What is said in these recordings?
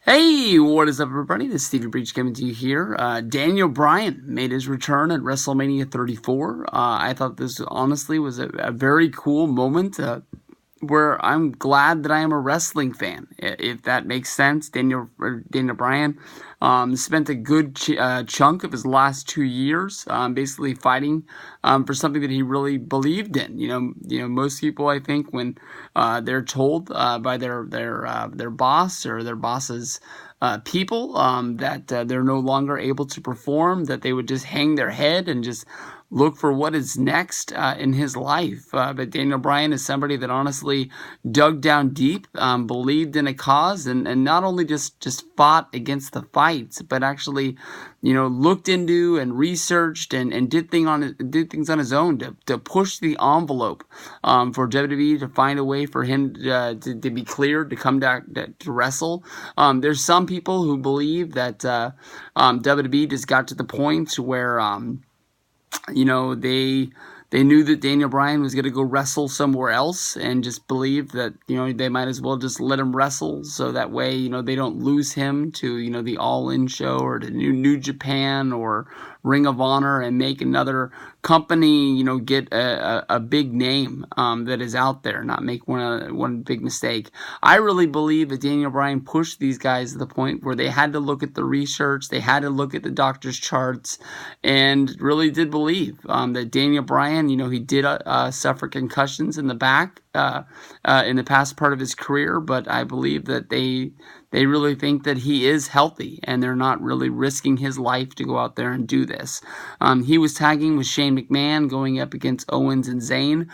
Hey, what is up, everybody? This is Stevie Breach coming to you here. Daniel Bryan made his return at WrestleMania 34. I thought this honestly was a very cool moment where I'm glad that I am a wrestling fan, if that makes sense. Daniel Bryan spent a good chunk of his last 2 years basically fighting for something that he really believed in. Most people, I think, when they're told by their boss or their boss's people that they're no longer able to perform, that they would just hang their head and just look for what is next in his life. But Daniel Bryan is somebody that honestly dug down deep, believed in a cause, and not only just fought against the fights, but actually, looked into and researched and did things on his own to push the envelope for WWE to find a way for him to be cleared to come back to wrestle. There's some people who believe that WWE just got to the point where they knew that Daniel Bryan was going to go wrestle somewhere else and just believed that, they might as well just let him wrestle so that way, they don't lose him to, the All In show or to New Japan or Ring of Honor and make another company, get a big name that is out there, not make one big mistake. I really believe that Daniel Bryan pushed these guys to the point where they had to look at the research, they had to look at the doctor's charts, and really did believe that Daniel Bryan, he did suffer concussions in the back in the past part of his career, but I believe that they really think that he is healthy and they're not really risking his life to go out there and do this. He was tagging with Shane McMahon going up against Owens and Zayn.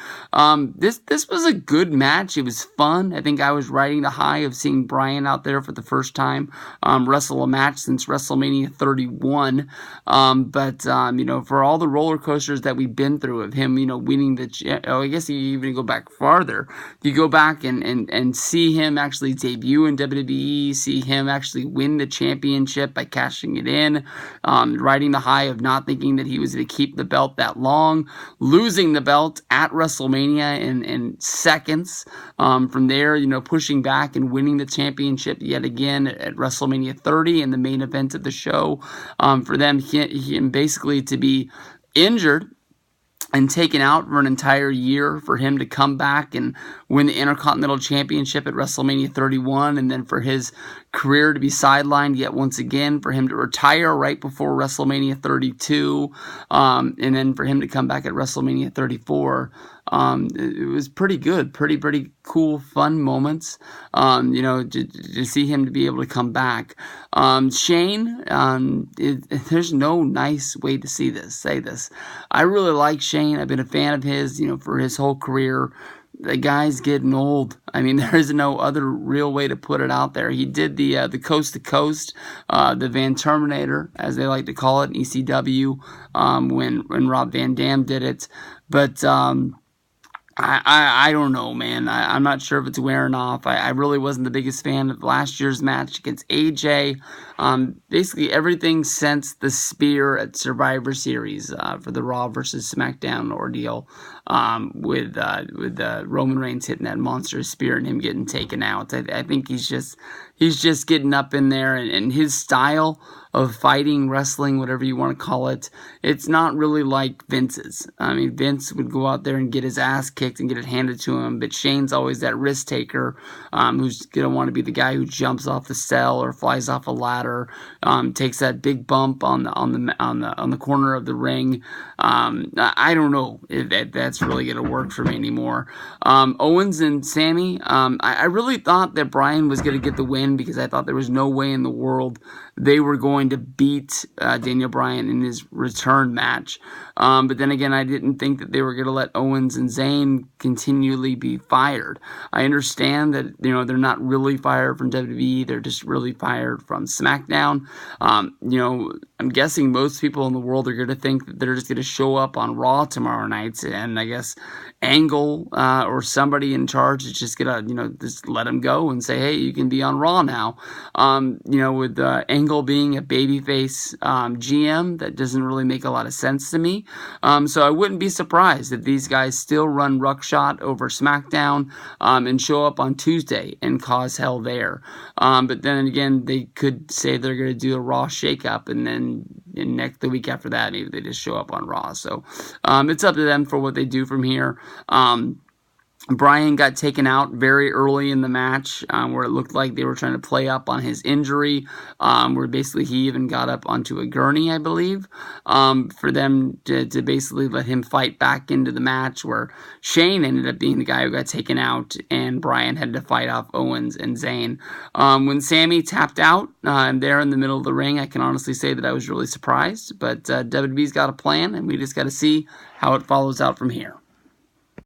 This was a good match. It was fun. I think I was riding the high of seeing Bryan out there for the first time wrestle a match since WrestleMania 31. But for all the roller coasters that we've been through of him, winning I guess you even go back farther. You go back and see him actually debut in WWE, see him actually win the championship by cashing it in, riding the high of not thinking that he was going to keep the belt that long, losing the belt at WrestleMania in seconds. From there, pushing back and winning the championship yet again at WrestleMania 30 in the main event of the show. For them, him basically to be injured and taken out for an entire year, for him to come back and win the Intercontinental Championship at WrestleMania 31, and then for his career to be sidelined yet once again, for him to retire right before WrestleMania 32, and then for him to come back at WrestleMania 34. It was pretty good, pretty cool, fun moments, to see him to be able to come back. Shane, there's no nice way to say this. I really like Shane. I've been a fan of his, for his whole career. The guy's getting old. I mean, there is no other real way to put it out there. He did the Coast to Coast, the Van Terminator, as they like to call it, in ECW, when Rob Van Dam did it. But I don't know, man. I'm not sure if it's wearing off. I really wasn't the biggest fan of last year's match against AJ. Basically everything since the spear at Survivor Series for the Raw versus SmackDown ordeal, with Roman Reigns hitting that monster spear and him getting taken out. I think he's just getting up in there, and his style of fighting, wrestling, whatever you want to call it, it's not really like Vince's. I mean, Vince would go out there and get his ass kicked and get it handed to him, but Shane's always that risk taker, who's gonna want to be the guy who jumps off the cell or flies off a ladder, takes that big bump on the corner of the ring. I don't know if that's really gonna work for me anymore. Owens and Sami, I really thought that Bryan was gonna get the win, because I thought there was no way in the world they were going to beat Daniel Bryan in his return match. But then again, I didn't think that they were going to let Owens and Zayn continually be fired. I understand that, they're not really fired from WWE. They're just really fired from SmackDown. I'm guessing most people in the world are going to think that they're just going to show up on Raw tomorrow night, and I guess Angle or somebody in charge is just going to, just let them go and say, hey, you can be on Raw now. With Angle being a babyface GM. That doesn't really make a lot of sense to me. So I wouldn't be surprised if these guys still run Ruckshot over SmackDown and show up on Tuesday and cause hell there. But then again, they could say they're going to do a Raw shakeup, and then the week after that, maybe they just show up on Raw. So it's up to them for what they do from here. Bryan got taken out very early in the match, where it looked like they were trying to play up on his injury, where basically he even got up onto a gurney, I believe, for them to basically let him fight back into the match, where Shane ended up being the guy who got taken out, and Bryan had to fight off Owens and Zayn. When Sami tapped out there in the middle of the ring, I can honestly say that I was really surprised, but WWE's got a plan, and we just got to see how it follows out from here.